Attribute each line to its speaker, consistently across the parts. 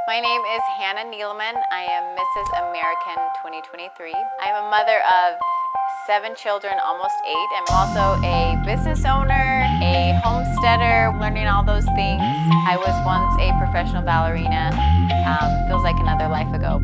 Speaker 1: My name is Hannah Neeleman. I am Mrs. American 2023. I'm a mother of 7 children, almost 8. I'm also a business owner, a homesteader, learning all those things. I was once a professional ballerina. Feels like another life ago.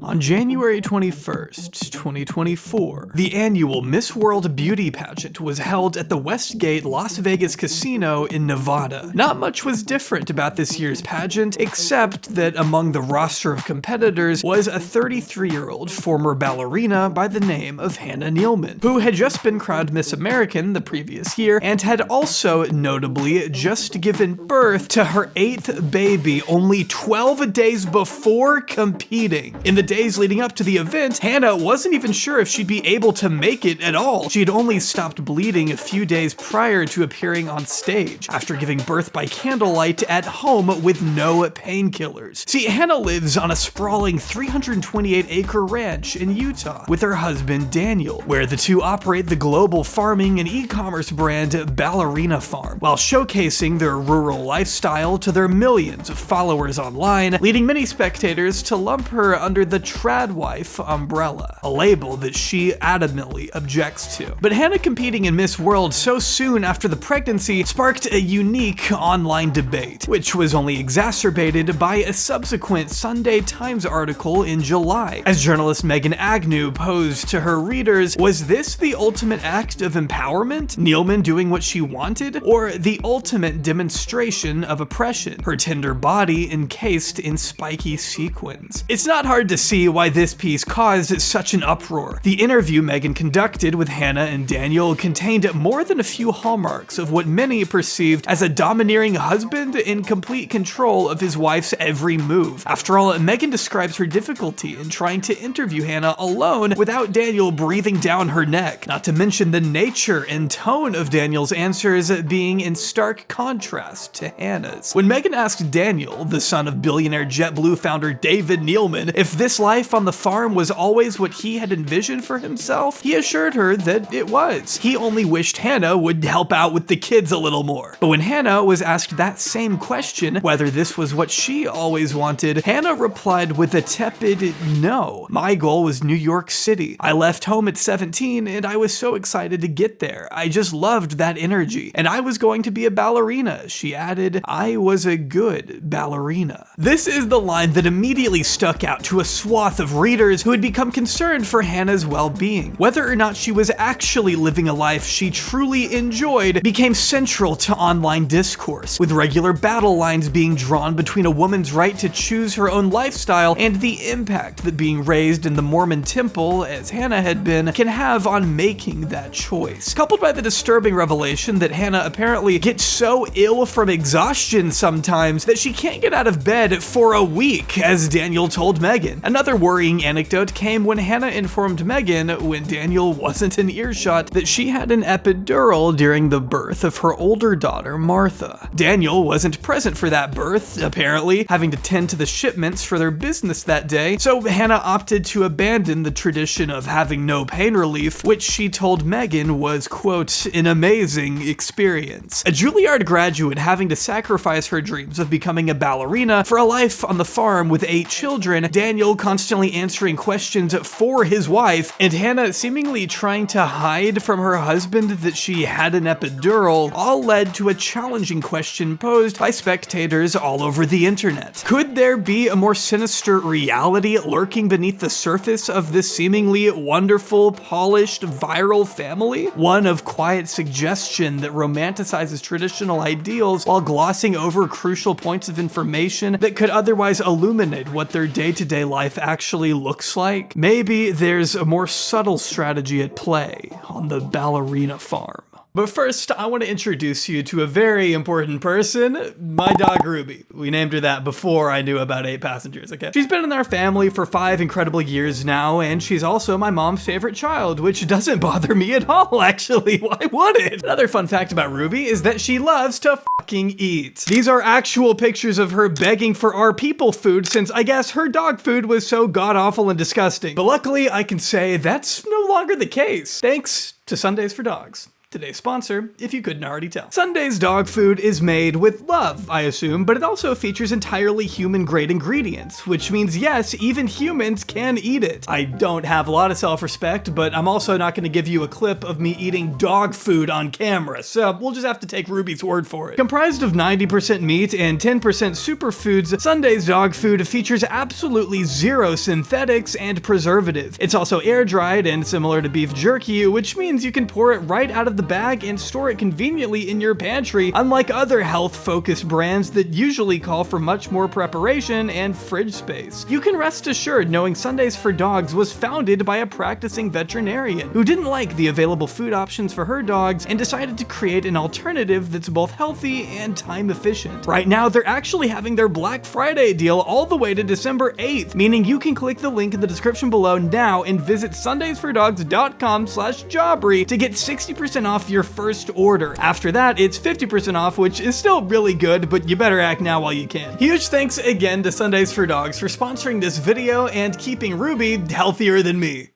Speaker 2: On January 21st, 2024, the annual Miss World Beauty Pageant was held at the Westgate Las Vegas Casino in Nevada. Not much was different about this year's pageant, except that among the roster of competitors was a 33-year-old former ballerina by the name of Hannah Neeleman, who had just been crowned Miss American the previous year and had also, notably, just given birth to her 8th baby only 12 days before competing. In the days leading up to the event, Hannah wasn't even sure if she'd be able to make it at all. She had only stopped bleeding a few days prior to appearing on stage, after giving birth by candlelight at home with no painkillers. See, Hannah lives on a sprawling 328-acre ranch in Utah with her husband Daniel, where the two operate the global farming and e-commerce brand Ballerina Farm, while showcasing their rural lifestyle to their millions of followers online, leading many spectators to lump her under the tradwife umbrella, a label that she adamantly objects to. But Hannah competing in Miss World so soon after the pregnancy sparked a unique online debate, which was only exacerbated by a subsequent Sunday Times article in July. As journalist Megan Agnew posed to her readers, was this the ultimate act of empowerment? Neeleman doing what she wanted? Or the ultimate demonstration of oppression? Her tender body encased in spiky sequins. It's not hard to see why this piece caused such an uproar. The interview Megan conducted with Hannah and Daniel contained more than a few hallmarks of what many perceived as a domineering husband in complete control of his wife's every move. After all, Megan describes her difficulty in trying to interview Hannah alone without Daniel breathing down her neck, not to mention the nature and tone of Daniel's answers being in stark contrast to Hannah's. When Megan asked Daniel, the son of billionaire JetBlue founder David Neeleman, if this life on the farm was always what he had envisioned for himself, he assured her that it was. He only wished Hannah would help out with the kids a little more. But when Hannah was asked that same question, whether this was what she always wanted, Hannah replied with a tepid no. My goal was New York City. I left home at 17 and I was so excited to get there. I just loved that energy. And I was going to be a ballerina, she added. I was a good ballerina. This is the line that immediately stuck out to a swath of readers who had become concerned for Hannah's well-being. Whether or not she was actually living a life she truly enjoyed became central to online discourse, with regular battle lines being drawn between a woman's right to choose her own lifestyle and the impact that being raised in the Mormon temple, as Hannah had been, can have on making that choice. Coupled by the disturbing revelation that Hannah apparently gets so ill from exhaustion sometimes that she can't get out of bed for a week, as Daniel told Megan. Another worrying anecdote came when Hannah informed Megan, when Daniel wasn't in earshot, that she had an epidural during the birth of her older daughter, Martha. Daniel wasn't present for that birth, apparently, having to tend to the shipments for their business that day, so Hannah opted to abandon the tradition of having no pain relief, which she told Megan was, quote, an amazing experience. A Juilliard graduate having to sacrifice her dreams of becoming a ballerina for a life on the farm with 8 children, Daniel constantly answering questions for his wife, and Hannah seemingly trying to hide from her husband that she had an epidural, all led to a challenging question posed by spectators all over the internet. Could there be a more sinister reality lurking beneath the surface of this seemingly wonderful, polished, viral family? One of quiet suggestion that romanticizes traditional ideals while glossing over crucial points of information that could otherwise illuminate what their day-to-day life actually looks like? Maybe there's a more subtle strategy at play on the Ballerina Farm. But first, I want to introduce you to a very important person, my dog Ruby. We named her that before I knew about 8 passengers, okay? She's been in our family for 5 incredible years now, and she's also my mom's favorite child, which doesn't bother me at all, actually. Why would it? Another fun fact about Ruby is that she loves to fucking eat. These are actual pictures of her begging for our people food since I guess her dog food was so god-awful and disgusting. But luckily, I can say that's no longer the case, thanks to Sundays for Dogs. Today's sponsor, if you couldn't already tell. Sunday's dog food is made with love, I assume, but it also features entirely human-grade ingredients, which means yes, even humans can eat it. I don't have a lot of self-respect, but I'm also not going to give you a clip of me eating dog food on camera, so we'll just have to take Ruby's word for it. Comprised of 90% meat and 10% superfoods, Sunday's dog food features absolutely zero synthetics and preservative. It's also air-dried and similar to beef jerky, which means you can pour it right out of the bag and store it conveniently in your pantry, unlike other health-focused brands that usually call for much more preparation and fridge space. You can rest assured knowing Sundays for Dogs was founded by a practicing veterinarian who didn't like the available food options for her dogs and decided to create an alternative that's both healthy and time efficient. Right now, they're actually having their Black Friday deal all the way to December 8th, meaning you can click the link in the description below now and visit sundaysfordogs.com/jawbreak to get 60% off your first order. After that, it's 50% off, which is still really good, but you better act now while you can. Huge thanks again to Sundays for Dogs for sponsoring this video and keeping Ruby healthier than me.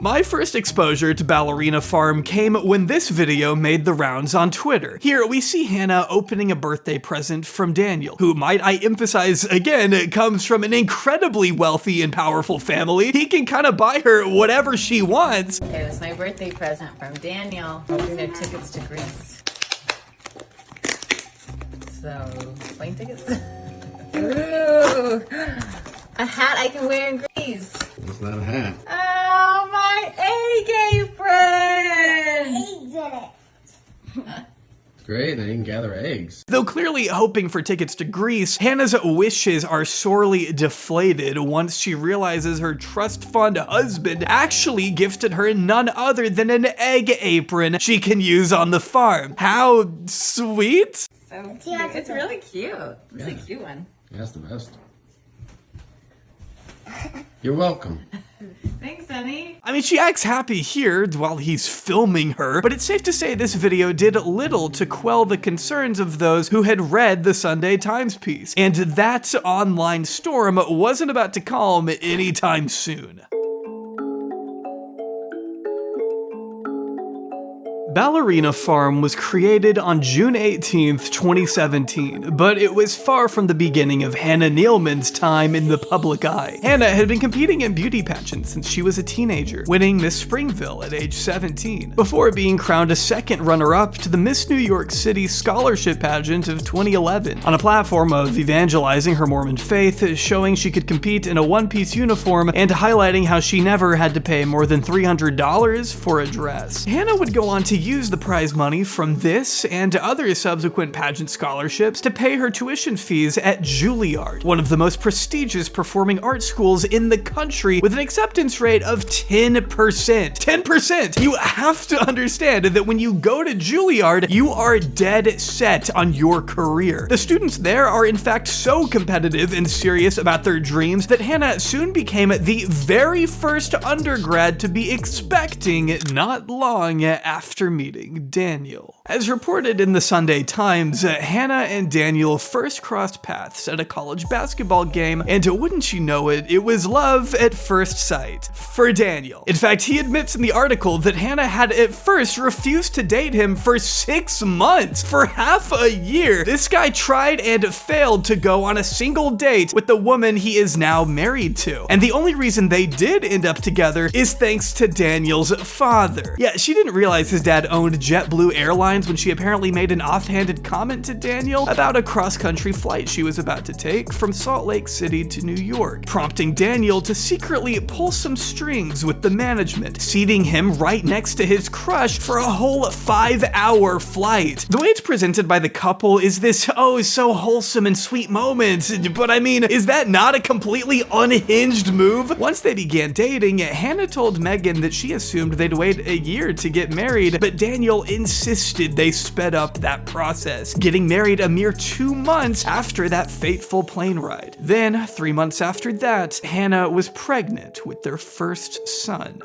Speaker 2: My first exposure to Ballerina Farm came when this video made the rounds on Twitter. Here we see Hannah opening a birthday present from Daniel, who, might I emphasize again, comes from an incredibly wealthy and powerful family. He can kind of buy her whatever she wants.
Speaker 1: Okay, that's my birthday present from Daniel. These are tickets to Greece. So, plane tickets? Ooh, a hat I can wear in Greece.
Speaker 3: It's not a hat.
Speaker 1: Oh, my egg apron!
Speaker 3: It's great, now you can gather eggs.
Speaker 2: Though clearly hoping for tickets to Greece, Hannah's wishes are sorely deflated once she realizes her trust fund husband actually gifted her none other than an egg apron she can use on the farm. How sweet!
Speaker 1: So cute. It's really cute. It's a cute one.
Speaker 3: That's the best. You're welcome.
Speaker 1: Thanks, honey.
Speaker 2: I mean, she acts happy here while he's filming her, but it's safe to say this video did little to quell the concerns of those who had read the Sunday Times piece, and that online storm wasn't about to calm anytime soon. Ballerina Farm was created on June 18th, 2017, but it was far from the beginning of Hannah Neeleman's time in the public eye. Hannah had been competing in beauty pageants since she was a teenager, winning Miss Springville at age 17, before being crowned a second runner-up to the Miss New York City Scholarship Pageant of 2011, on a platform of evangelizing her Mormon faith, showing she could compete in a one-piece uniform, and highlighting how she never had to pay more than $300 for a dress. Hannah would go on to use the prize money from this and other subsequent pageant scholarships to pay her tuition fees at Juilliard, one of the most prestigious performing arts schools in the country, with an acceptance rate of 10%. 10%! You have to understand that when you go to Juilliard, you are dead set on your career. The students there are in fact so competitive and serious about their dreams that Hannah soon became the very first undergrad to be expecting not long after meeting Daniel. As reported in the Sunday Times, Hannah and Daniel first crossed paths at a college basketball game, and wouldn't you know it, it was love at first sight for Daniel. In fact, he admits in the article that Hannah had at first refused to date him for 6 months, for half a year. This guy tried and failed to go on a single date with the woman he is now married to, and the only reason they did end up together is thanks to Daniel's father. Yeah, she didn't realize his dad owned JetBlue Airlines when she apparently made an offhanded comment to Daniel about a cross-country flight she was about to take from Salt Lake City to New York, prompting Daniel to secretly pull some strings with the management, seating him right next to his crush for a whole 5-hour flight. The way it's presented by the couple is this, oh, so wholesome and sweet moment, but I mean, is that not a completely unhinged move? Once they began dating, Hannah told Megan that she assumed they'd wait a year to get married, but Daniel insisted they sped up that process, getting married a mere 2 months after that fateful plane ride. Then, 3 months after that, Hannah was pregnant with their first son.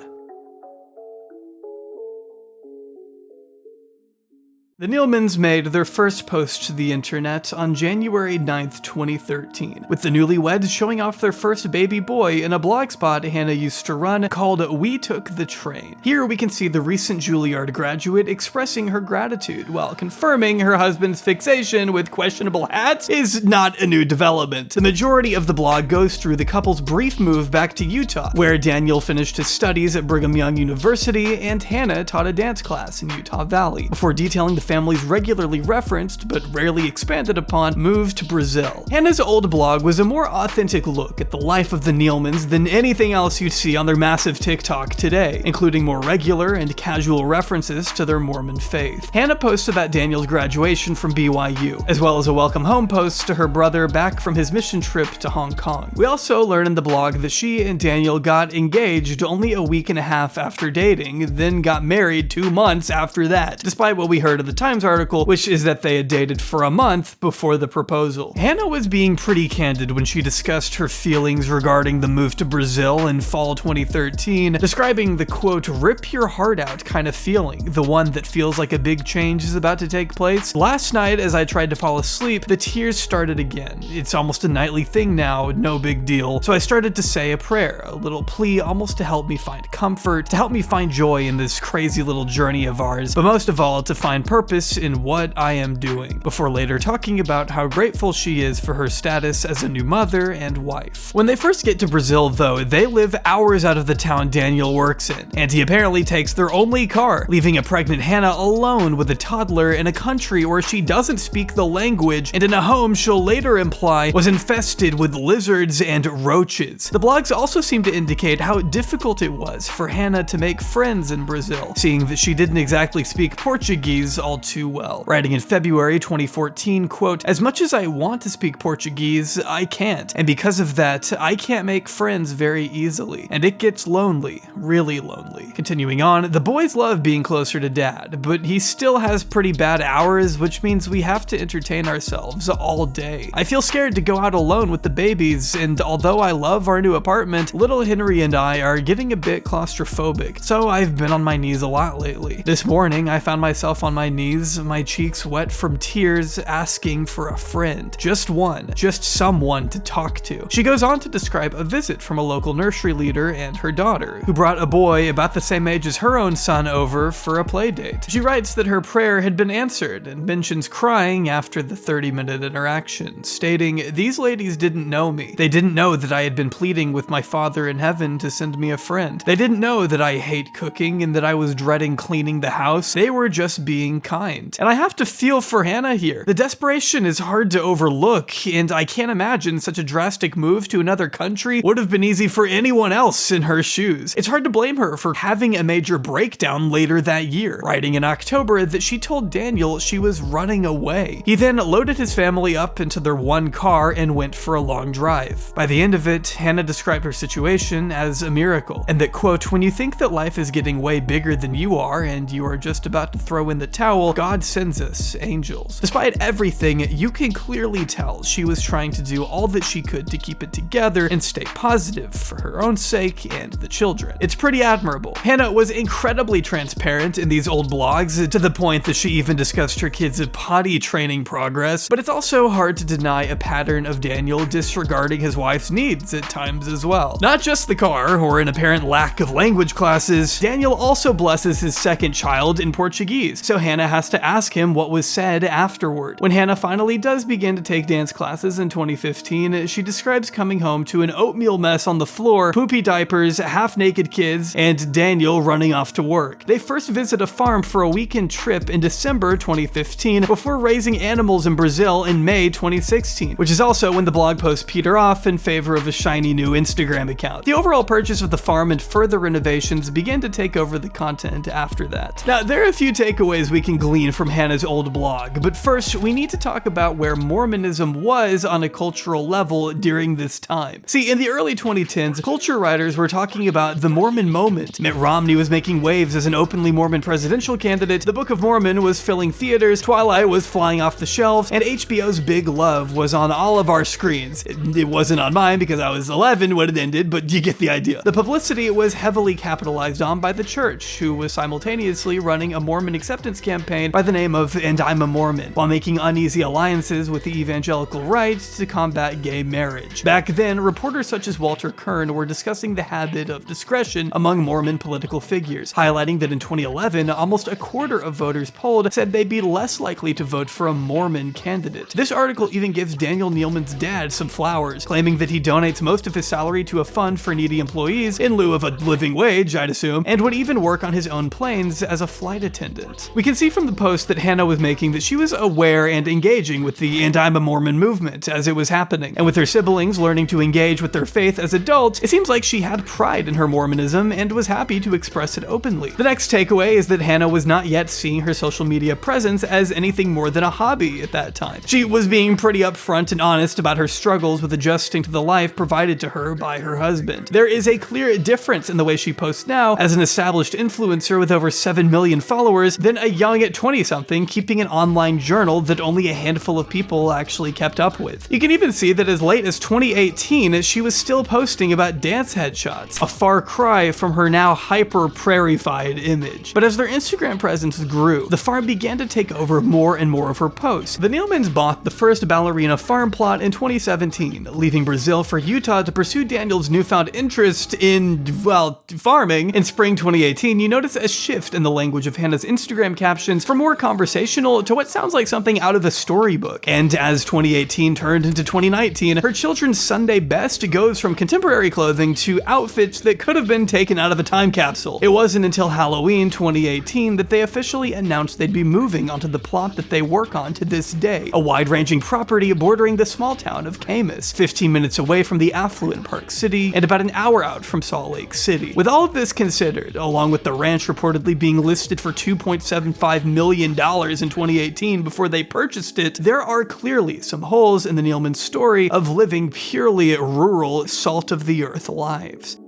Speaker 2: The Neelemans made their first post to the internet on January 9th, 2013, with the newlyweds showing off their first baby boy in a blogspot Hannah used to run called We Took the Train. Here we can see the recent Juilliard graduate expressing her gratitude while confirming her husband's fixation with questionable hats is not a new development. The majority of the blog goes through the couple's brief move back to Utah, where Daniel finished his studies at Brigham Young University and Hannah taught a dance class in Utah Valley, before detailing the family's regularly referenced but rarely expanded upon move to Brazil. Hannah's old blog was a more authentic look at the life of the Neelemans than anything else you'd see on their massive TikTok today, including more regular and casual references to their Mormon faith. Hannah posted about Daniel's graduation from BYU, as well as a welcome home post to her brother back from his mission trip to Hong Kong. We also learn in the blog that she and Daniel got engaged only a week and a half after dating, then got married 2 months after that, despite what we heard of the Times article, which is that they had dated for a month before the proposal. Hannah was being pretty candid when she discussed her feelings regarding the move to Brazil in fall 2013, describing the quote, rip your heart out kind of feeling, the one that feels like a big change is about to take place. Last night, as I tried to fall asleep, the tears started again. It's almost a nightly thing now, no big deal. So I started to say a prayer, a little plea almost to help me find comfort, to help me find joy in this crazy little journey of ours, but most of all, to find purpose in what I am doing, before later talking about how grateful she is for her status as a new mother and wife. When they first get to Brazil though, they live hours out of the town Daniel works in, and he apparently takes their only car, leaving a pregnant Hannah alone with a toddler in a country where she doesn't speak the language and in a home she'll later imply was infested with lizards and roaches. The blogs also seem to indicate how difficult it was for Hannah to make friends in Brazil, seeing that she didn't exactly speak Portuguese all too well. Writing in February 2014, quote, as much as I want to speak Portuguese, I can't, and because of that, I can't make friends very easily, and it gets lonely, really lonely. Continuing on, the boys love being closer to dad, but he still has pretty bad hours, which means we have to entertain ourselves all day. I feel scared to go out alone with the babies, and although I love our new apartment, little Henry and I are getting a bit claustrophobic, so I've been on my knees a lot lately. This morning, I found myself on my knees, my cheeks wet from tears, asking for a friend. Just one. Just someone to talk to. She goes on to describe a visit from a local nursery leader and her daughter, who brought a boy about the same age as her own son over for a play date. She writes that her prayer had been answered and mentions crying after the 30-minute interaction, stating, these ladies didn't know me. They didn't know that I had been pleading with my Father in heaven to send me a friend. They didn't know that I hate cooking and that I was dreading cleaning the house. They were just being kind. And I have to feel for Hannah here. The desperation is hard to overlook, and I can't imagine such a drastic move to another country would have been easy for anyone else in her shoes. It's hard to blame her for having a major breakdown later that year, writing in October that she told Daniel she was running away. He then loaded his family up into their one car and went for a long drive. By the end of it, Hannah described her situation as a miracle, and that, quote, when you think that life is getting way bigger than you are and you are just about to throw in the towel, God sends us angels. Despite everything, you can clearly tell she was trying to do all that she could to keep it together and stay positive for her own sake and the children. It's pretty admirable. Hannah was incredibly transparent in these old blogs, to the point that she even discussed her kids' potty training progress, but it's also hard to deny a pattern of Daniel disregarding his wife's needs at times as well. Not just the car, or an apparent lack of language classes, Daniel also blesses his second child in Portuguese, so Hannah has to ask him what was said afterward. When Hannah finally does begin to take dance classes in 2015, she describes coming home to an oatmeal mess on the floor, poopy diapers, half-naked kids, and Daniel running off to work. They first visit a farm for a weekend trip in December 2015 before raising animals in Brazil in May 2016, which is also when the blog post peter off in favor of a shiny new Instagram account. The overall purchase of the farm and further renovations began to take over the content after that. Now, there are a few takeaways we can glean from Hannah's old blog, but first we need to talk about where Mormonism was on a cultural level during this time. See, in the early 2010s, culture writers were talking about the Mormon moment. Mitt Romney was making waves as an openly Mormon presidential candidate, the Book of Mormon was filling theaters, Twilight was flying off the shelves, and HBO's Big Love was on all of our screens. It wasn't on mine because I was 11 when it ended, but you get the idea. The publicity was heavily capitalized on by the church, who was simultaneously running a Mormon acceptance campaign campaign by the name of "And I'm a Mormon," while making uneasy alliances with the evangelical right to combat gay marriage. Back then, reporters such as Walter Kern were discussing the habit of discretion among Mormon political figures, highlighting that in 2011, almost a quarter of voters polled said they'd be less likely to vote for a Mormon candidate. This article even gives Daniel Neeleman's dad some flowers, claiming that he donates most of his salary to a fund for needy employees in lieu of a living wage, I'd assume, and would even work on his own planes as a flight attendant. We can see from the post that Hannah was making that she was aware and engaging with the "And I'm a Mormon" movement as it was happening, and with her siblings learning to engage with their faith as adults, it seems like she had pride in her Mormonism and was happy to express it openly. The next takeaway is that Hannah was not yet seeing her social media presence as anything more than a hobby at that time. She was being pretty upfront and honest about her struggles with adjusting to the life provided to her by her husband. There is a clear difference in the way she posts now as an established influencer with over 7 million followers than a young 20-something keeping an online journal that only a handful of people actually kept up with. You can even see that as late as 2018, she was still posting about dance headshots, a far cry from her now hyper-prairified image. But as their Instagram presence grew, the farm began to take over more and more of her posts. The Neelemans bought the first Ballerina farm plot in 2017, leaving Brazil for Utah to pursue Daniel's newfound interest in, well, farming. In spring 2018, you notice a shift in the language of Hannah's Instagram captions from more conversational to what sounds like something out of a storybook. And as 2018 turned into 2019, her children's Sunday best goes from contemporary clothing to outfits that could have been taken out of a time capsule. It wasn't until Halloween 2018 that they officially announced they'd be moving onto the plot that they work on to this day, a wide-ranging property bordering the small town of Camas, 15 minutes away from the affluent Park City and about an hour out from Salt Lake City. With all of this considered, along with the ranch reportedly being listed for $2.75 million in 2018 before they purchased it, there are clearly some holes in the Neeleman story of living purely rural, salt-of-the-earth lives.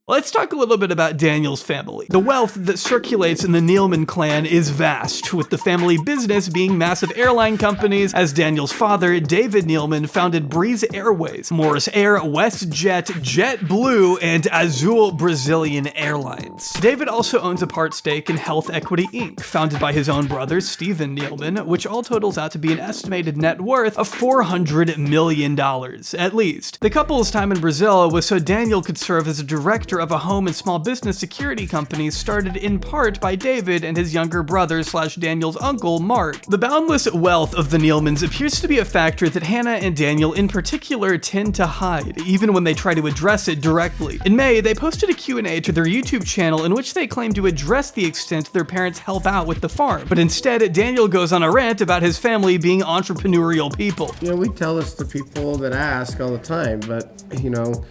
Speaker 2: Let's talk a little bit about Daniel's family. The wealth that circulates in the Neeleman clan is vast, with the family business being massive airline companies, as Daniel's father, David Neeleman, founded Breeze Airways, Morris Air, WestJet, JetBlue, and Azul Brazilian Airlines. David also owns a part stake in Health Equity Inc., founded by his own brother, Stephen Neeleman, which all totals out to be an estimated net worth of $400 million, at least. The couple's time in Brazil was so Daniel could serve as a director of a home and small business security company started in part by David and his younger brother / Daniel's uncle, Mark. The boundless wealth of the Neelemans appears to be a factor that Hannah and Daniel in particular tend to hide, even when they try to address it directly. In May, they posted a Q&A to their YouTube channel in which they claim to address the extent their parents help out with the farm, but instead Daniel goes on a rant about his family being entrepreneurial people.
Speaker 3: You know, we tell this to people that ask all the time, but, you know,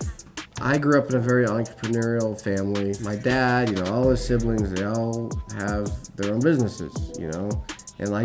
Speaker 3: I grew up in a very entrepreneurial family. My dad, all his siblings, they all have their own businesses, And I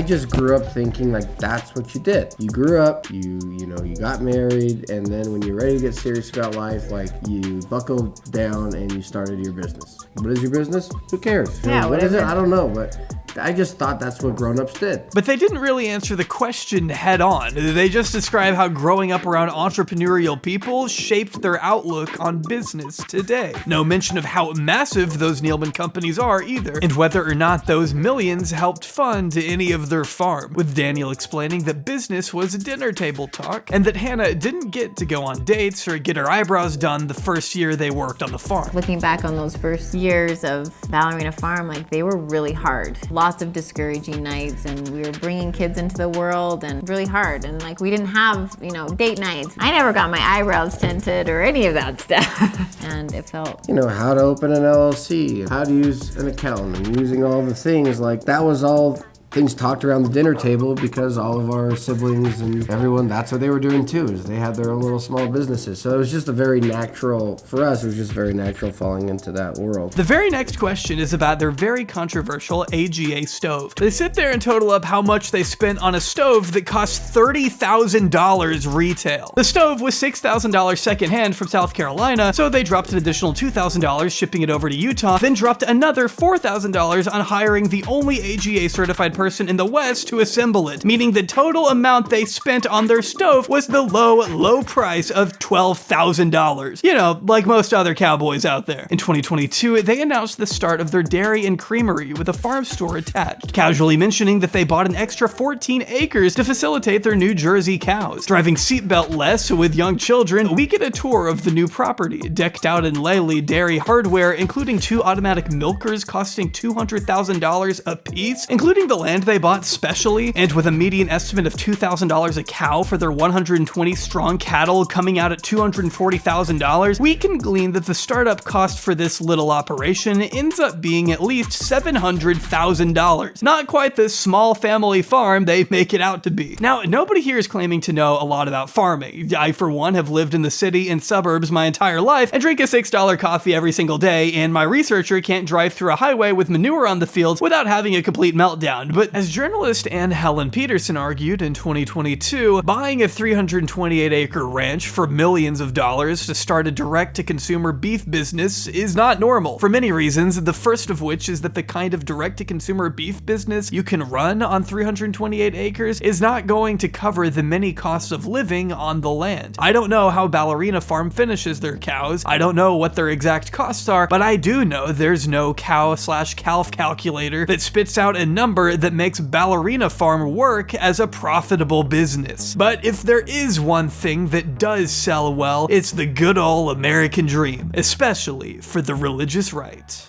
Speaker 3: just grew up thinking like that's what you did. You grew up, you got married, and then when you're ready to get serious about life, like you buckled down and you started your business. What is your business? Who cares?
Speaker 1: Yeah,
Speaker 3: what is it? I don't know, but I just thought that's what grown-ups did.
Speaker 2: But they didn't really answer the question head on. They just describe how growing up around entrepreneurial people shaped their outlook on business today. No mention of how massive those Neeleman companies are either, and whether or not those millions helped fund any of their farm, with Daniel explaining that business was dinner table talk, and that Hannah didn't get to go on dates or get her eyebrows done the first year they worked on the farm.
Speaker 1: Looking back on those first years of Ballerina Farm, they were really hard. Lots of discouraging nights, and we were bringing kids into the world and really hard, and we didn't have date nights. I never got my eyebrows tinted or any of that stuff. And it felt
Speaker 3: how to open an LLC, how to use an accountant, and using all the things that was all things talked around the dinner table because all of our siblings and everyone, that's what they were doing too, is they had their own little small businesses. So it was just a very natural, for us, it was just very natural falling into that world.
Speaker 2: The very next question is about their very controversial AGA stove. They sit there and total up how much they spent on a stove that cost $30,000 retail. The stove was $6,000 secondhand from South Carolina, so they dropped an additional $2,000 shipping it over to Utah, then dropped another $4,000 on hiring the only AGA certified person in the West to assemble it, meaning the total amount they spent on their stove was the low price of $12,000. You know, like most other cowboys out there. In 2022, they announced the start of their dairy and creamery with a farm store attached, casually mentioning that they bought an extra 14 acres to facilitate their New Jersey cows. Driving seatbelt-less with young children, we get a tour of the new property, decked out in Lely dairy hardware, including 2 automatic milkers costing $200,000 a piece, including the land they bought specially, and with a median estimate of $2,000 a cow for their 120 strong cattle coming out at $240,000, we can glean that the startup cost for this little operation ends up being at least $700,000. Not quite the small family farm they make it out to be. Now, nobody here is claiming to know a lot about farming. I, for one, have lived in the city and suburbs my entire life and drink a $6 coffee every single day, and my researcher can't drive through a highway with manure on the fields without having a complete meltdown. But as journalist Ann Helen Peterson argued in 2022, buying a 328-acre ranch for millions of dollars to start a direct-to-consumer beef business is not normal, for many reasons, the first of which is that the kind of direct-to-consumer beef business you can run on 328 acres is not going to cover the many costs of living on the land. I don't know how Ballerina Farm finishes their cows, I don't know what their exact costs are, but I do know there's no cow/calf calculator that spits out a number that makes Ballerina Farm work as a profitable business. But if there is one thing that does sell well, it's the good old American dream, especially for the religious right.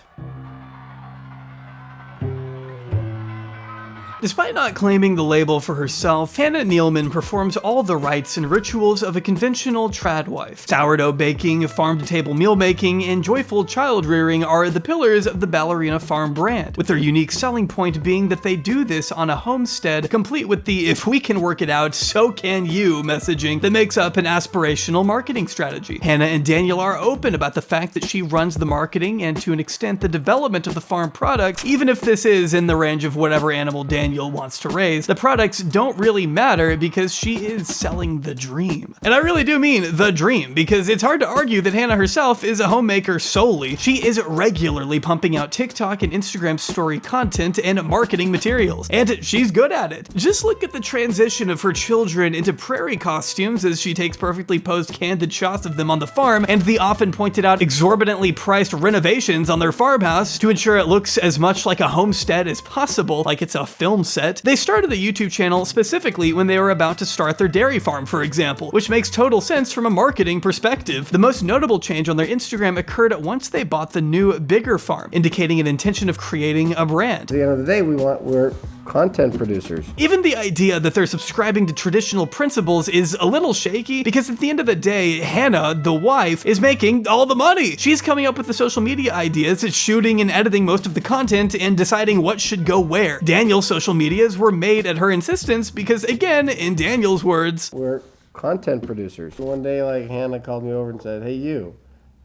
Speaker 2: Despite not claiming the label for herself, Hannah Neeleman performs all the rites and rituals of a conventional tradwife. Sourdough baking, farm-to-table meal making, and joyful child rearing are the pillars of the Ballerina Farm brand, with their unique selling point being that they do this on a homestead, complete with the "if we can work it out, so can you" messaging that makes up an aspirational marketing strategy. Hannah and Daniel are open about the fact that she runs the marketing and, to an extent, the development of the farm products, even if this is in the range of whatever animal Daniel wants to raise. The products don't really matter because she is selling the dream. And I really do mean the dream, because it's hard to argue that Hannah herself is a homemaker solely. She is regularly pumping out TikTok and Instagram story content and marketing materials, and she's good at it. Just look at the transition of her children into prairie costumes as she takes perfectly posed candid shots of them on the farm, and the often pointed out exorbitantly priced renovations on their farmhouse to ensure it looks as much like a homestead as possible, like it's a film set. They started the YouTube channel specifically when they were about to start their dairy farm, for example, which makes total sense from a marketing perspective. The most notable change on their Instagram occurred once they bought the new, bigger farm, indicating an intention of creating a brand.
Speaker 3: At the end of the day, we're content producers.
Speaker 2: Even the idea that they're subscribing to traditional principles is a little shaky, because at the end of the day, Hannah, the wife, is making all the money. She's coming up with the social media ideas, shooting and editing most of the content, and deciding what should go where. Daniel's social medias were made at her insistence because, again, in Daniel's words,
Speaker 3: we're content producers. One day, Hannah called me over and said, "Hey, you."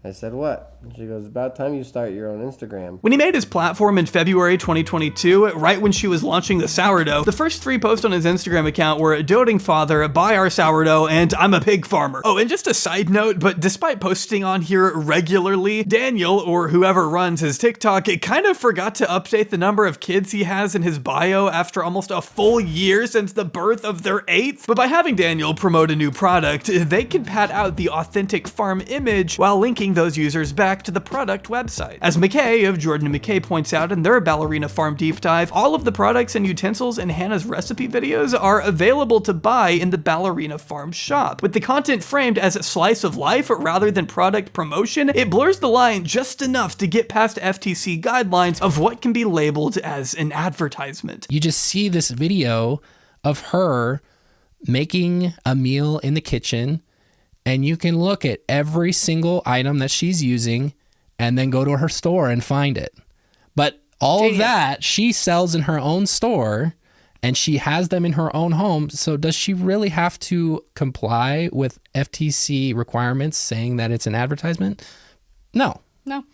Speaker 3: I said, "What?" And she goes, "It's about time you start your own Instagram."
Speaker 2: When he made his platform in February 2022, right when she was launching the sourdough, the first 3 posts on his Instagram account were "doting father, buy our sourdough, and I'm a pig farmer." Oh, and just a side note, but despite posting on here regularly, Daniel, or whoever runs his TikTok, kind of forgot to update the number of kids he has in his bio after almost a full year since the birth of their 8th. But by having Daniel promote a new product, they can pad out the authentic farm image while linking those users back to the product website. As McKay of Jordan and McKay points out in their Ballerina Farm deep dive, all of the products and utensils in Hannah's recipe videos are available to buy in the Ballerina Farm shop. With the content framed as a slice of life rather than product promotion, it blurs the line just enough to get past FTC guidelines of what can be labeled as an advertisement.
Speaker 4: You just see this video of her making a meal in the kitchen, and you can look at every single item that she's using and then go to her store and find it. But all of that she sells in her own store, and she has them in her own home. So does she really have to comply with FTC requirements saying that it's an advertisement? No.
Speaker 5: No.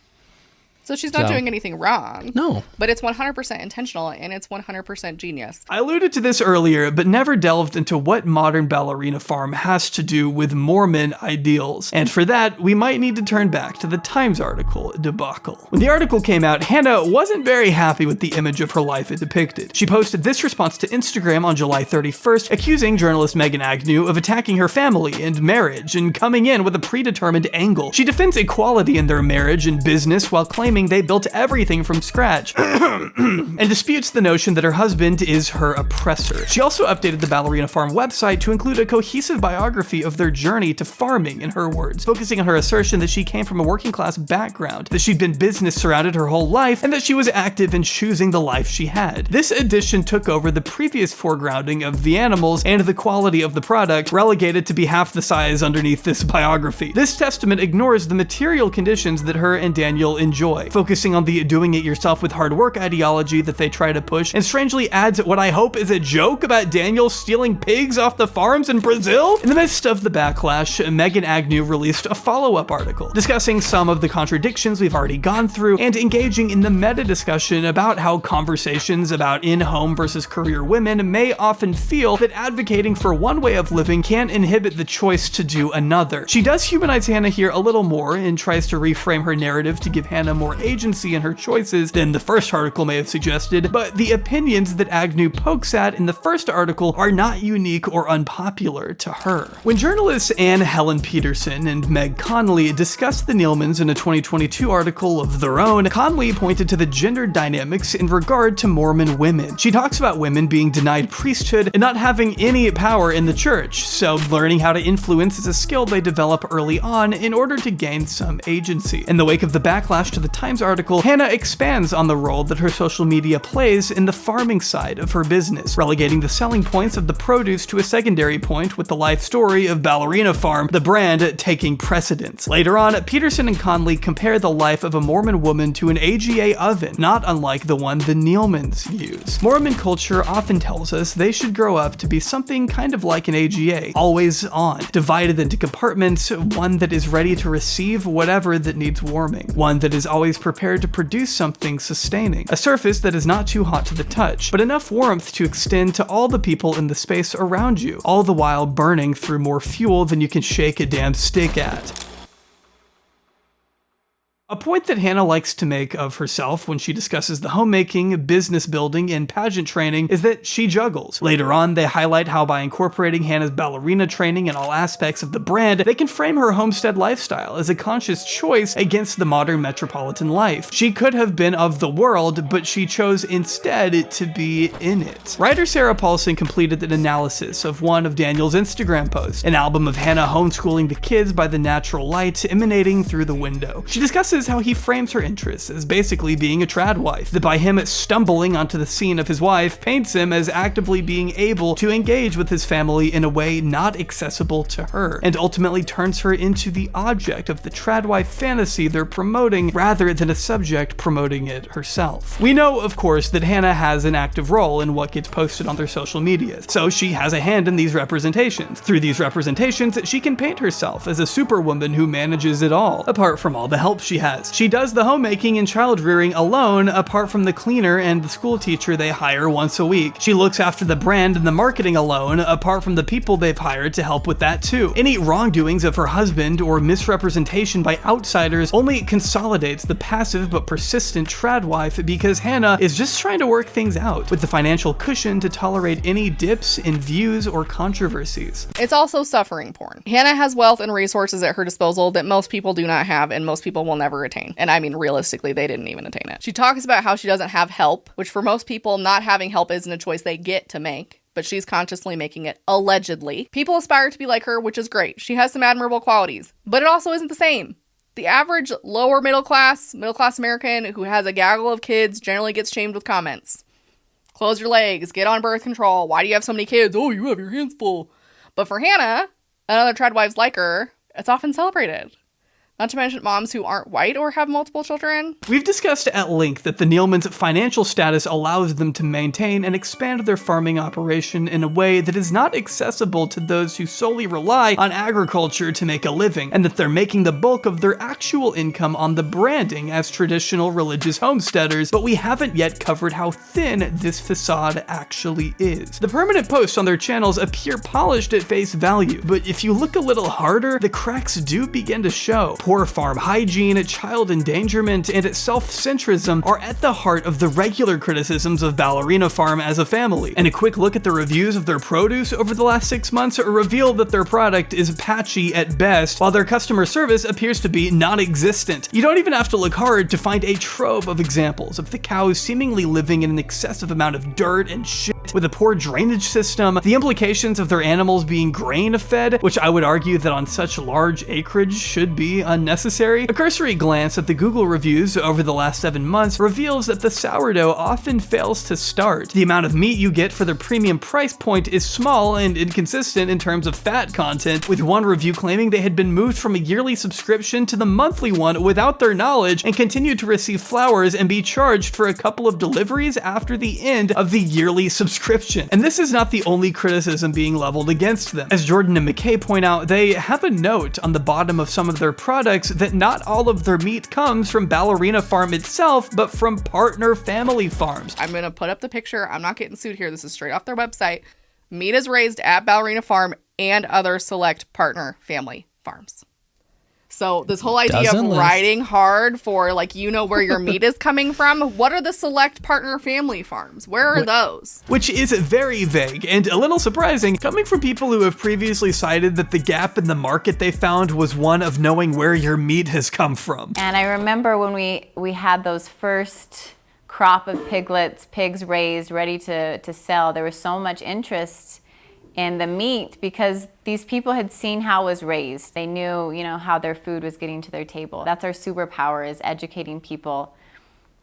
Speaker 5: So she's not doing anything wrong.
Speaker 4: No.
Speaker 5: But it's 100% intentional, and it's 100% genius.
Speaker 2: I alluded to this earlier, but never delved into what modern Ballerina farm has to do with Mormon ideals. And for that, we might need to turn back to the Times article debacle. When the article came out, Hannah wasn't very happy with the image of her life it depicted. She posted this response to Instagram on July 31st, accusing journalist Megan Agnew of attacking her family and marriage and coming in with a predetermined angle. She defends equality in their marriage and business while claiming they built everything from scratch and disputes the notion that her husband is her oppressor. She also updated the Ballerina farm website to include a cohesive biography of their journey to farming, in her words, focusing on her assertion that she came from a working class background, that she'd been business surrounded her whole life, and that she was active in choosing the life she had. This edition took over the previous foregrounding of the animals and the quality of the product, relegated to be half the size underneath this biography. This testament ignores the material conditions that her and Daniel enjoy, focusing on the doing it yourself with hard work ideology that they try to push, and strangely adds what I hope is a joke about Daniel stealing pigs off the farms in Brazil. In the midst of the backlash, Megan Agnew released a follow-up article discussing some of the contradictions we've already gone through and engaging in the meta discussion about how conversations about in-home versus career women may often feel that advocating for one way of living can inhibit the choice to do another. She does humanize Hannah here a little more and tries to reframe her narrative to give Hannah more agency in her choices than the first article may have suggested, but the opinions that Agnew pokes at in the first article are not unique or unpopular to her. When journalists Anne Helen Peterson and Meg Conley discussed the Neelemans in a 2022 article of their own, Conley pointed to the gender dynamics in regard to Mormon women. She talks about women being denied priesthood and not having any power in the church, so learning how to influence is a skill they develop early on in order to gain some agency. In the wake of the backlash to the Times article, Hannah expands on the role that her social media plays in the farming side of her business, relegating the selling points of the produce to a secondary point with the life story of Ballerina Farm, the brand taking precedence. Later on, Peterson and Conley compare the life of a Mormon woman to an AGA oven, not unlike the one the Neelemans use. Mormon culture often tells us they should grow up to be something kind of like an AGA, always on, divided into compartments, one that is ready to receive whatever that needs warming, one that is always prepared to produce something sustaining, a surface that is not too hot to the touch, but enough warmth to extend to all the people in the space around you, all the while burning through more fuel than you can shake a damn stick at. A point that Hannah likes to make of herself when she discusses the homemaking, business building, and pageant training is that she juggles. Later on, they highlight how by incorporating Hannah's ballerina training in all aspects of the brand, they can frame her homestead lifestyle as a conscious choice against the modern metropolitan life. She could have been of the world, but she chose instead to be in it. Writer Sarah Paulson completed an analysis of one of Daniel's Instagram posts, an album of Hannah homeschooling the kids by the natural light emanating through the window. She discusses how he frames her interests as basically being a tradwife, that by him stumbling onto the scene of his wife paints him as actively being able to engage with his family in a way not accessible to her, and ultimately turns her into the object of the tradwife fantasy they're promoting rather than a subject promoting it herself. We know, of course, that Hannah has an active role in what gets posted on their social media, so she has a hand in these representations. Through these representations, she can paint herself as a superwoman who manages it all, apart from all the help she has. She does the homemaking and child rearing alone, apart from the cleaner and the school teacher they hire once a week. She looks after the brand and the marketing alone, apart from the people they've hired to help with that too. Any wrongdoings of her husband or misrepresentation by outsiders only consolidates the passive but persistent tradwife, because Hannah is just trying to work things out with the financial cushion to tolerate any dips in views or controversies.
Speaker 5: It's also suffering porn. Hannah has wealth and resources at her disposal that most people do not have, and most people will never attain. And I mean, realistically, they didn't even attain it. She talks about how she doesn't have help, which for most people, not having help isn't a choice they get to make, but she's consciously making it, allegedly. People aspire to be like her, which is great. She has some admirable qualities, but it also isn't the same. The average lower middle class American who has a gaggle of kids generally gets shamed with comments. Close your legs, get on birth control, why do you have so many kids? Oh, you have your hands full. But for Hannah and other tradwives like her, it's often celebrated. Not to mention moms who aren't white or have multiple children.
Speaker 2: We've discussed at length that the Neelemans' financial status allows them to maintain and expand their farming operation in a way that is not accessible to those who solely rely on agriculture to make a living, and that they're making the bulk of their actual income on the branding as traditional religious homesteaders, but we haven't yet covered how thin this facade actually is. The permanent posts on their channels appear polished at face value, but if you look a little harder, the cracks do begin to show. Poor farm hygiene, child endangerment, and self-centrism are at the heart of the regular criticisms of Ballerina Farm as a family. And a quick look at the reviews of their produce over the last 6 months reveal that their product is patchy at best, while their customer service appears to be non-existent. You don't even have to look hard to find a trove of examples of the cows seemingly living in an excessive amount of dirt and shit, with a poor drainage system, the implications of their animals being grain-fed, which I would argue that on such large acreage should be unnecessary. A cursory glance at the Google reviews over the last 7 months reveals that the sourdough often fails to start. The amount of meat you get for their premium price point is small and inconsistent in terms of fat content, with one review claiming they had been moved from a yearly subscription to the monthly one without their knowledge and continued to receive flowers and be charged for a couple of deliveries after the end of the yearly subscription. And this is not the only criticism being leveled against them. As Jordan and McKay point out, they have a note on the bottom of some of their products that not all of their meat comes from Ballerina Farm itself, but from partner family farms.
Speaker 5: I'm going to put up the picture. I'm not getting sued here. This is straight off their website. Meat is raised at Ballerina Farm and other select partner family farms. So this whole idea of riding hard for, like, you know where your meat is coming from, what are the select partner family farms? Where are those?
Speaker 2: Which is very vague and a little surprising, coming from people who have previously cited that the gap in the market they found was one of knowing where your meat has come from.
Speaker 1: And I remember when we had those first crop of pigs raised, ready to sell, there was so much interest in the meat because these people had seen how it was raised. They knew, how their food was getting to their table. That's our superpower, is educating people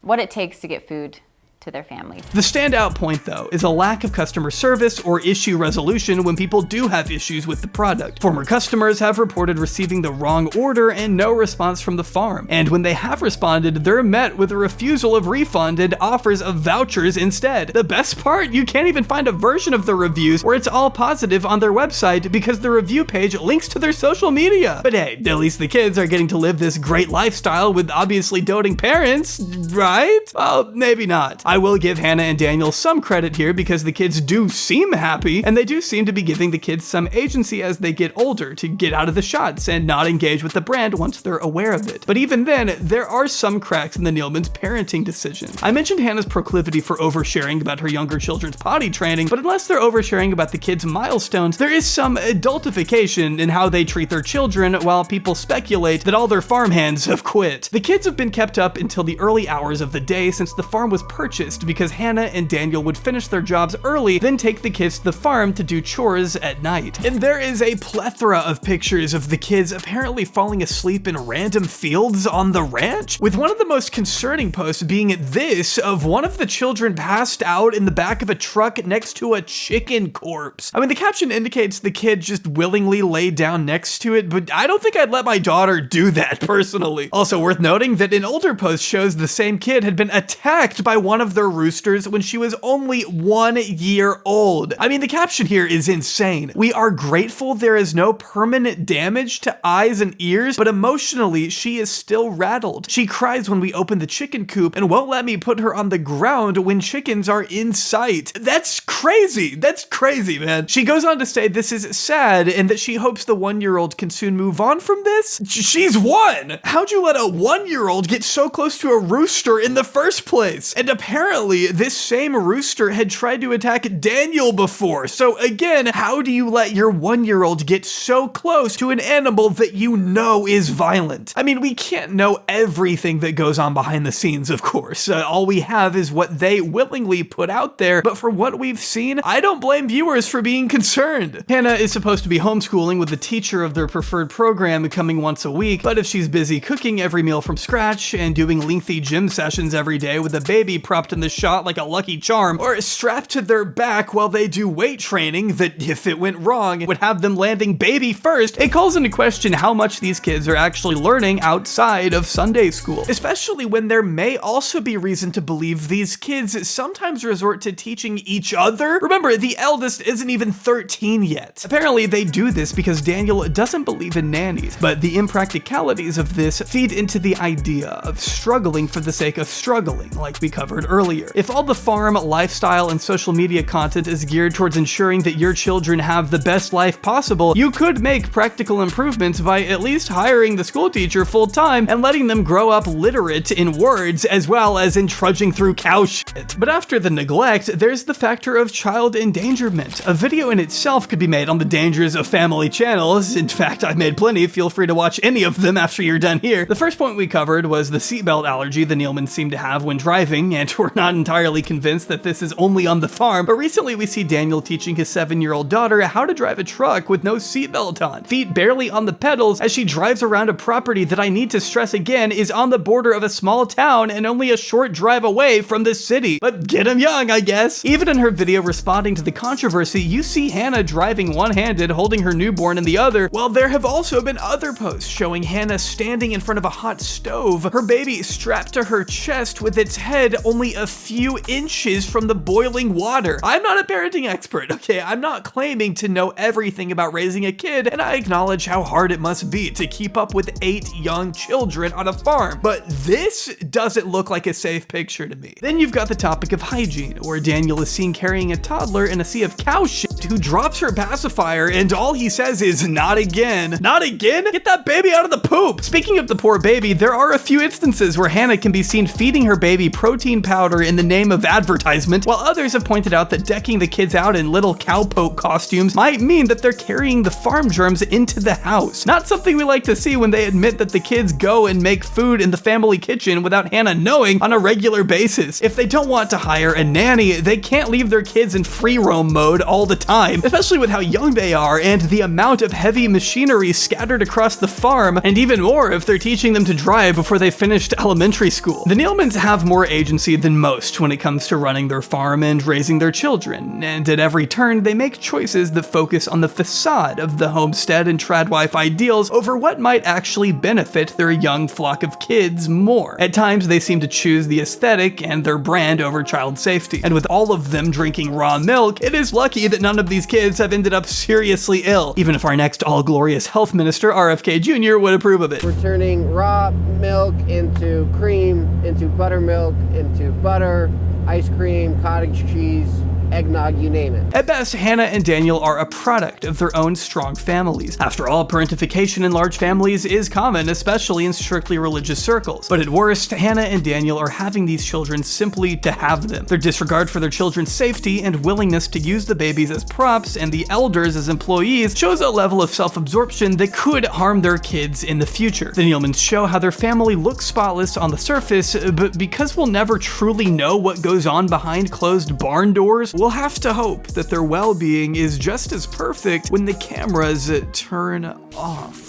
Speaker 1: what it takes to get food to their families.
Speaker 2: The standout point, though, is a lack of customer service or issue resolution when people do have issues with the product. Former customers have reported receiving the wrong order and no response from the farm. And when they have responded, they're met with a refusal of refund and offers of vouchers instead. The best part, you can't even find a version of the reviews where it's all positive on their website because the review page links to their social media. But hey, at least the kids are getting to live this great lifestyle with obviously doting parents, right? Well, maybe not. I will give Hannah and Daniel some credit here because the kids do seem happy, and they do seem to be giving the kids some agency as they get older to get out of the shots and not engage with the brand once they're aware of it. But even then, there are some cracks in the Neelemans' parenting decisions. I mentioned Hannah's proclivity for oversharing about her younger children's potty training, but unless they're oversharing about the kids' milestones, there is some adultification in how they treat their children, while people speculate that all their farmhands have quit. The kids have been kept up until the early hours of the day since the farm was purchased because Hannah and Daniel would finish their jobs early, then take the kids to the farm to do chores at night. And there is a plethora of pictures of the kids apparently falling asleep in random fields on the ranch, with one of the most concerning posts being this of one of the children passed out in the back of a truck next to a chicken corpse. I mean, the caption indicates the kid just willingly laid down next to it, but I don't think I'd let my daughter do that personally. Also worth noting that an older post shows the same kid had been attacked by one of their roosters when she was only 1 year old. I mean, the caption here is insane. We are grateful there is no permanent damage to eyes and ears, but emotionally, she is still rattled. She cries when we open the chicken coop and won't let me put her on the ground when chickens are in sight. That's crazy. That's crazy, man. She goes on to say this is sad and that she hopes the 1-year-old can soon move on from this. She's 1. How'd you let a 1-year-old get so close to a rooster in the first place? And apparently, this same rooster had tried to attack Daniel before. So again, how do you let your 1-year-old get so close to an animal that you know is violent? I mean, we can't know everything that goes on behind the scenes, of course. All we have is what they willingly put out there, but for what we've seen, I don't blame viewers for being concerned. Hannah is supposed to be homeschooling with the teacher of their preferred program coming once a week, but if she's busy cooking every meal from scratch and doing lengthy gym sessions every day with a baby propped dropped in the shot like a lucky charm, or strapped to their back while they do weight training that, if it went wrong, would have them landing baby first, it calls into question how much these kids are actually learning outside of Sunday school, especially when there may also be reason to believe these kids sometimes resort to teaching each other. Remember, the eldest isn't even 13 yet. Apparently, they do this because Daniel doesn't believe in nannies, but the impracticalities of this feed into the idea of struggling for the sake of struggling, like we covered earlier. If all the farm, lifestyle, and social media content is geared towards ensuring that your children have the best life possible, you could make practical improvements by at least hiring the school teacher full-time and letting them grow up literate in words as well as in trudging through cow shit. But after the neglect, there's the factor of child endangerment. A video in itself could be made on the dangers of family channels. In fact, I've made plenty. Feel free to watch any of them after you're done here. The first point we covered was the seatbelt allergy the Neelemans seem to have when driving, and we're not entirely convinced that this is only on the farm, but recently we see Daniel teaching his 7-year-old daughter how to drive a truck with no seatbelt on, feet barely on the pedals, as she drives around a property that, I need to stress again, is on the border of a small town and only a short drive away from the city. But get him young, I guess. Even in her video responding to the controversy, you see Hannah driving one-handed, holding her newborn in the other, while there have also been other posts showing Hannah standing in front of a hot stove, her baby strapped to her chest with its head only a few inches from the boiling water. I'm not a parenting expert, okay? I'm not claiming to know everything about raising a kid, and I acknowledge how hard it must be to keep up with 8 young children on a farm, but this doesn't look like a safe picture to me. Then you've got the topic of hygiene, where Daniel is seen carrying a toddler in a sea of cow shit who drops her pacifier, and all he says is, "Not again." Not again? Get that baby out of the poop! Speaking of the poor baby, there are a few instances where Hannah can be seen feeding her baby protein powder in the name of advertisement, while others have pointed out that decking the kids out in little cowpoke costumes might mean that they're carrying the farm germs into the house. Not something we like to see when they admit that the kids go and make food in the family kitchen without Hannah knowing on a regular basis. If they don't want to hire a nanny, they can't leave their kids in free roam mode all the time, especially with how young they are and the amount of heavy machinery scattered across the farm, and even more if they're teaching them to drive before they finished elementary school. The Neelemans have more agency than most when it comes to running their farm and raising their children, and at every turn they make choices that focus on the facade of the homestead and tradwife ideals over what might actually benefit their young flock of kids more. At times they seem to choose the aesthetic and their brand over child safety, and with all of them drinking raw milk, it is lucky that none of these kids have ended up seriously ill, even if our next all-glorious health minister, RFK Jr., would approve of it.
Speaker 3: We're turning raw milk into cream, into buttermilk, into butter, ice cream, cottage cheese, eggnog, you name it.
Speaker 2: At best, Hannah and Daniel are a product of their own strong families. After all, parentification in large families is common, especially in strictly religious circles. But at worst, Hannah and Daniel are having these children simply to have them. Their disregard for their children's safety and willingness to use the babies as props and the elders as employees shows a level of self-absorption that could harm their kids in the future. The Neelemans show how their family looks spotless on the surface, but because we'll never truly know what goes on behind closed barn doors, we'll have to hope that their well-being is just as perfect when the cameras turn off.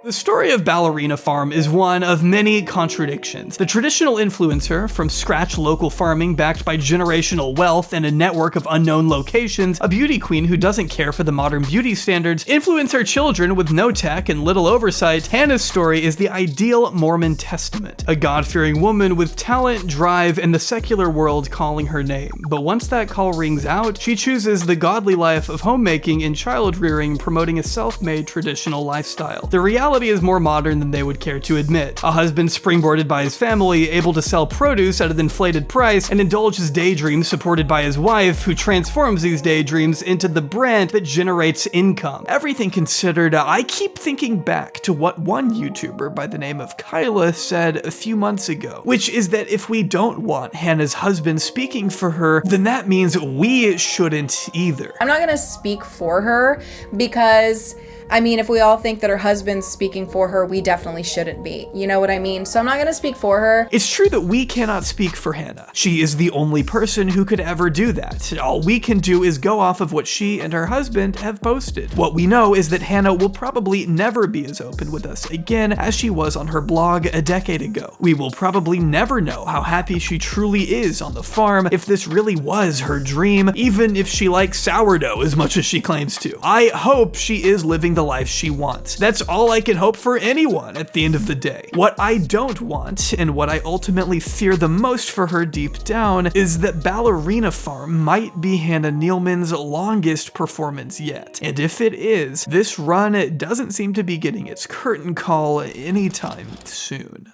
Speaker 2: The story of Ballerina Farm is one of many contradictions. The traditional influencer, from scratch local farming backed by generational wealth and a network of unknown locations, a beauty queen who doesn't care for the modern beauty standards, influence her children with no tech and little oversight, Hannah's story is the ideal Mormon testament. A God-fearing woman with talent, drive, and the secular world calling her name. But once that call rings out, she chooses the godly life of homemaking and child rearing, promoting a self-made traditional lifestyle. The reality is more modern than they would care to admit. A husband springboarded by his family, able to sell produce at an inflated price and indulge his daydreams supported by his wife, who transforms these daydreams into the brand that generates income. Everything considered, I keep thinking back to what one YouTuber by the name of Kyla said a few months ago, which is that if we don't want Hannah's husband speaking for her, then that means we shouldn't either.
Speaker 6: I'm not gonna speak for her because I mean, if we all think that her husband's speaking for her, we definitely shouldn't be. You know what I mean? So I'm not gonna speak for her.
Speaker 2: It's true that we cannot speak for Hannah. She is the only person who could ever do that. All we can do is go off of what she and her husband have posted. What we know is that Hannah will probably never be as open with us again as she was on her blog a decade ago. We will probably never know how happy she truly is on the farm, if this really was her dream, even if she likes sourdough as much as she claims to. I hope she is living the life she wants. That's all I can hope for anyone at the end of the day. What I don't want, and what I ultimately fear the most for her deep down, is that Ballerina Farm might be Hannah Neeleman's longest performance yet. And if it is, this run doesn't seem to be getting its curtain call anytime soon.